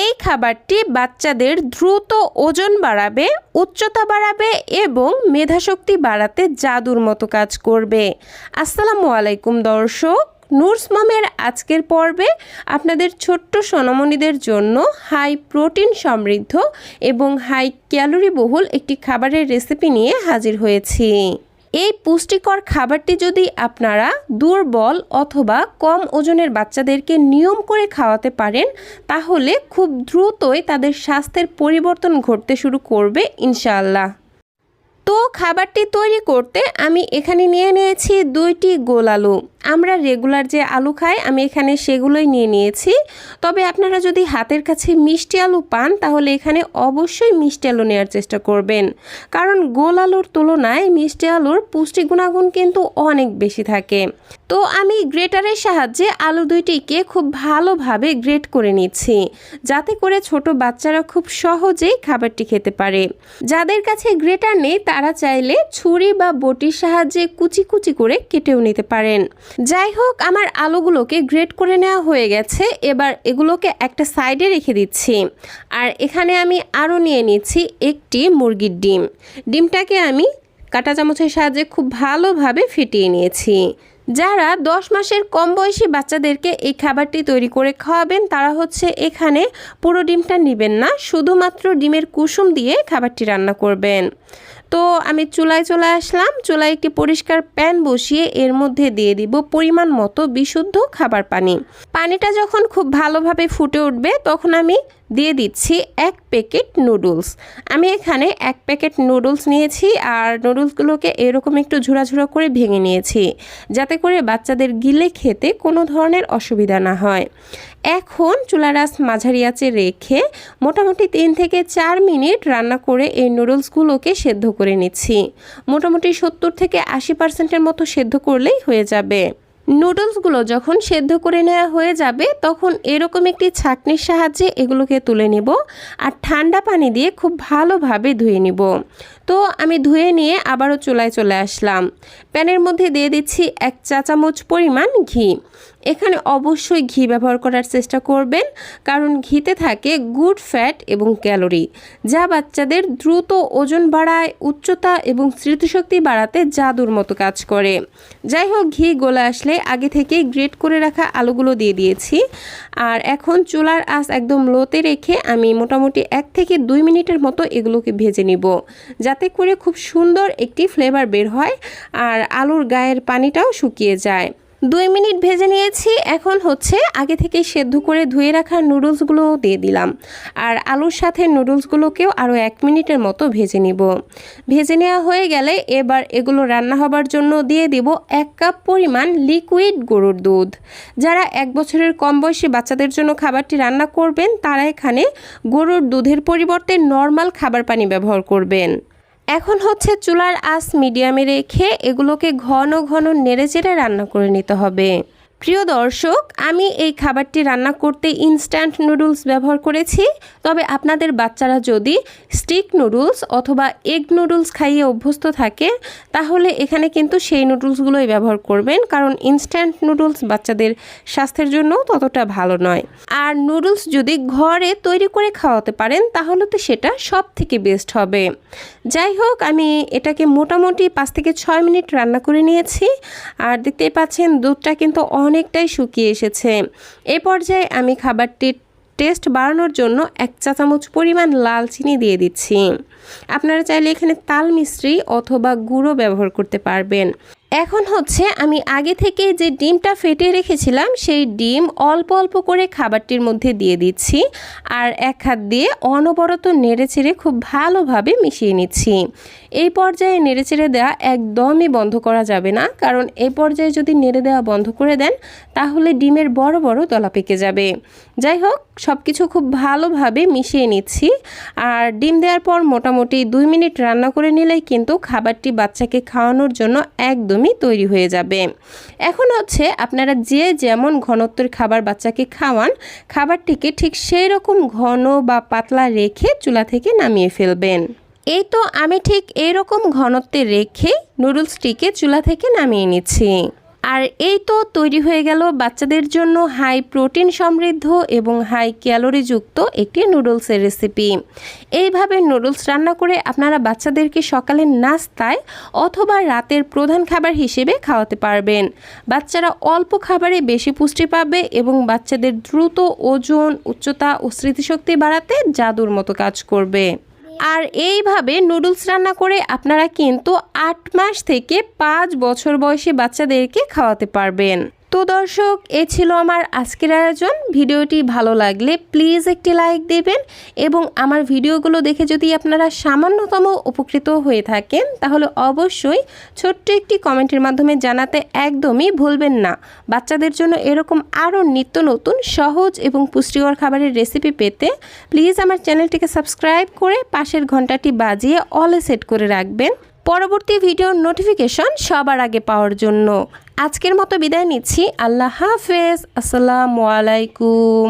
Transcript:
এই খাবারটি বাচ্চাদের দ্রুত ওজন বাড়াবে, উচ্চতা বাড়াবে এবং মেধাশক্তি বাড়াতে জাদুর মতো কাজ করবে। আসসালামু আলাইকুম দর্শক, নুরস মমের আজকের পর্বে আপনাদের ছোট্ট সোনামণিদের জন্য হাই প্রোটিন সমৃদ্ধ এবং হাই ক্যালোরি বহুল একটি খাবারের রেসিপি নিয়ে হাজির হয়েছি। এই পুষ্টিকর খাবারটি যদি আপনারা দুর্বল অথবা কম ওজনের বাচ্চাদেরকে নিয়ম করে খাওয়াতে পারেন, তাহলে খুব দ্রুতই তাদের স্বাস্থ্যের পরিবর্তন ঘটতে শুরু করবে ইনশাআল্লাহ। তো খাবারটি তৈরি করতে আমি এখানে নিয়ে নিয়েছি 2টি গোল আলু। আমরা রেগুলার যে আলু খাই আমি এখানে সেগুলোই নিয়ে নিয়েছি। তবে আপনারা যদি হাতের কাছে মিষ্টি আলু পান তাহলে এখানে অবশ্যই মিষ্টি আলু নেওয়ার চেষ্টা করবেন, কারণ গোল আলুর তুলনায় মিষ্টি আলুর পুষ্টি গুণাগুণ কিন্তু অনেক বেশি থাকে। তো আমি গ্রেটারের সাহায্যে আলু দুইটিকে খুব ভালোভাবে গ্রেট করে নিচ্ছি, যাতে করে ছোট বাচ্চারা খুব সহজেই খাবারটি খেতে পারে। যাদের কাছে গ্রেটার নেই তারা চাইলে ছুরি বা বটির সাহায্যে কুচি কুচি করে কেটেও নিতে পারেন। যাই হোক, আমার আলুগুলোকে গ্রেট করে নেওয়া হয়ে গেছে। এবার এগুলোকে একটা সাইডে রেখে দিচ্ছি। আর এখানে আমি আরও নিয়ে নিচ্ছি একটি মুরগির ডিম। ডিমটাকে আমি কাঁটা চামচের সাহায্যে খুব ভালোভাবে ফেটিয়ে নিয়েছি। যারা 10 মাসের কম বয়সী বাচ্চাদেরকে এই খাবারটি তৈরি করে খাওয়াবেন তারা এখানে পুরো ডিমটা নেবেন না, শুধুমাত্র ডিমের কুসুম দিয়ে খাবারটি রান্না করবেন। তো আমি চুলায় চলে আসলাম। চুলায় একটি পরিষ্কার প্যান বসিয়ে এর মধ্যে দিয়ে দিব পরিমাণ মতো বিশুদ্ধ খাবার পানি। পানিটা যখন খুব ভালোভাবে ফুটে উঠবে তখন আমি দিয়ে দিচ্ছি 1 প্যাকেট নুডলস। আমি এখানে 1 প্যাকেট নুডলস নিয়েছি আর নুডলসগুলোকে এরকম একটু ঝুরা ঝুরা করে ভেঙে নিয়েছি, যাতে করে বাচ্চাদের গিলে খেতে কোনো ধরনের অসুবিধা না হয়। এখন চুলার আঁচ মাঝারি আঁচে রেখে মোটামুটি 3 থেকে 4 মিনিট রান্না করে এই নুডলসগুলোকে সেদ্ধ করে নিচ্ছি। মোটামুটি 70 থেকে 80% মতো সেদ্ধ করলেই হয়ে যাবে। নুডলসগুলো যখন সেদ্ধ করে নেওয়া হয়ে যাবে তখন এরকম একটি ছাঁকনির সাহায্যে এগুলোকে তুলে নেব আর ঠান্ডা পানি দিয়ে খুব ভালোভাবে ধুয়ে নিব। তো আমি ধুয়ে নিয়ে আবারও চুলায় চলে আসলাম। প্যানের মধ্যে দিয়ে দিচ্ছি 1 চা চামচ পরিমাণ ঘি। এখানে অবশ্যই ঘি ব্যবহার করার চেষ্টা করবেন, কারণ ঘিতে থাকে গুড ফ্যাট এবং ক্যালোরি, যা বাচ্চাদের দ্রুত ওজন বাড়ায়, উচ্চতা এবং স্মৃতিশক্তি বাড়াতে জাদুর মতো কাজ করে। যাই হোক, ঘি গলে আসলে আগে থেকেই গ্রেট করে রাখা আলুগুলো দিয়ে দিয়েছি। আর এখন চুলার আঁচ একদম লোতে রেখে আমি মোটামুটি 1 থেকে 2 মিনিটের মতো এগুলোকে ভেজে নিব, যাতে করে খুব সুন্দর একটি ফ্লেভার বের হয় আর আলুর গায়ের পানিটাও শুকিয়ে যায়। 2 মিনিট ভেজে নিয়েছি। এখন আগে থেকে সেদ্ধ করে ধুয়ে রাখা নুডলসগুলো দিয়ে দিলাম আর আলুর সাথে নুডলসগুলোকেও আরও 1 মিনিটের মতো ভেজে নিব। ভেজে নেওয়া হয়ে গেলে এবার এগুলো রান্না হবার জন্য দিয়ে দিব 1 কাপ পরিমাণ লিকুইড গরুর দুধ। যারা 1 বছরের কম বয়সী বাচ্চাদের জন্য খাবারটি রান্না করবেন তারা এখানে গরুর দুধের পরিবর্তে নর্মাল খাবার পানি ব্যবহার করবেন। এখন চুলার আঁচ মিডিয়ামে রেখে এগুলোকে ঘন ঘন নেড়েচেড়ে রান্না করে নিতে হবে। প্রিয় দর্শক, আমি এই খাবারটি রান্না করতে ইনস্ট্যান্ট নুডলস ব্যবহার করেছি। তবে আপনাদের বাচ্চারা যদি স্টিক নুডলস অথবা এগ নুডলস খাইয়ে অভ্যস্ত থাকে তাহলে এখানে কিন্তু সেই নুডলসগুলোই ব্যবহার করবেন, কারণ ইনস্ট্যান্ট নুডলস বাচ্চাদের স্বাস্থ্যের জন্য ততটা ভালো নয়। আর নুডলস যদি ঘরে তৈরি করে খাওয়াতে পারেন তাহলে তো সেটা সব থেকে বেস্ট হবে। যাই হোক, আমি এটাকে মোটামুটি 5 থেকে 6 মিনিট রান্না করে নিয়েছি। আর দেখতেই পাচ্ছেন দুধটা কিন্তু অনেকটাই শুকিয়ে এসেছে। এই পর্যায়ে আমি খাবারটির টেস্ট বাড়ানোর জন্য 1 চা চামচ পরিমাণ লাল চিনি দিয়ে দিচ্ছি। আপনারা চাইলে এখানে তাল মিশ্রি অথবা গুঁড়ো ব্যবহার করতে পারবেন। এখন আমি আগে থেকে যে ডিমটা ফেটে রেখেছিলাম সেই ডিম অল্প অল্প করে খাবারটির মধ্যে দিয়ে দিচ্ছি আর 1 হাত দিয়ে অনবরত নেড়েচেড়ে খুব ভালোভাবে মিশিয়ে নিচ্ছি। এই পর্যায়ে নেড়েচেড়ে দেওয়া একদমই বন্ধ করা যাবে না, কারণ এই পর্যায়ে যদি নেড়ে দেওয়া বন্ধ করে দেন তাহলে ডিমের বড় বড় দলা পেকে যাবে। যাই হোক, সব কিছু খুব ভালোভাবে মিশিয়ে নিচ্ছি। আর ডিম দেওয়ার পর মোটামুটি 2 মিনিট রান্না করে নিলেই কিন্তু খাবারটি বাচ্চাকে খাওয়ানোর জন্য একদমই তৈরি হয়ে যাবে। এখন আপনারা যে যেমন ঘনত্বের খাবার বাচ্চাকে খাওয়ান, খাবারটিকে ঠিক সেই রকম ঘন বা পাতলা রেখে চুলা থেকে নামিয়ে ফেলবেন। এই তো আমি ঠিক এইরকম ঘনত্বে রেখে নুডলসটিকে চুলা থেকে নামিয়ে নিচ্ছি। আর এই তো তৈরি হয়ে গেল বাচ্চাদের জন্য হাই প্রোটিন সমৃদ্ধ এবং হাই ক্যালোরিযুক্ত একটি নুডলসের রেসিপি। এইভাবে নুডলস রান্না করে আপনারা বাচ্চাদেরকে সকালের নাস্তায় অথবা রাতের প্রধান খাবার হিসেবে খাওয়াতে পারবেন। বাচ্চারা অল্প খাবারে বেশি পুষ্টি পাবে এবং বাচ্চাদের দ্রুত ওজন, উচ্চতা ও স্মৃতিশক্তি বাড়াতে জাদুর মতো কাজ করবে। আর এইভাবে নুডলস রান্না করে আপনারা কিন্তু 8 মাস থেকে 5 বছর বয়সী বাচ্চাদেরকে খাওয়াতে পারবেন। তো দর্শক, এ ছিল আমার আজকের আয়োজন। ভিডিওটি ভালো লাগলে প্লিজ একটি লাইক দেবেন এবং আমার ভিডিওগুলো দেখে যদি আপনারা সামান্যতম উপকৃত হয়ে থাকেন তাহলে অবশ্যই ছোট্ট একটি কমেন্টের মাধ্যমে জানাতে একদমই ভুলবেন না। বাচ্চাদের জন্য এরকম আরও নিত্য নতুন সহজ এবং পুষ্টিকর খাবারের রেসিপি পেতে প্লিজ আমার চ্যানেলটিকে সাবস্ক্রাইব করে পাশের ঘন্টাটি বাজিয়ে অলে সেট করে রাখবেন পরবর্তী ভিডিওর নোটিফিকেশন সবার আগে পাওয়ার জন্য। আজকের মতো বিদায় নিচ্ছি। আল্লাহ হাফেজ। আসসালামু আলাইকুম।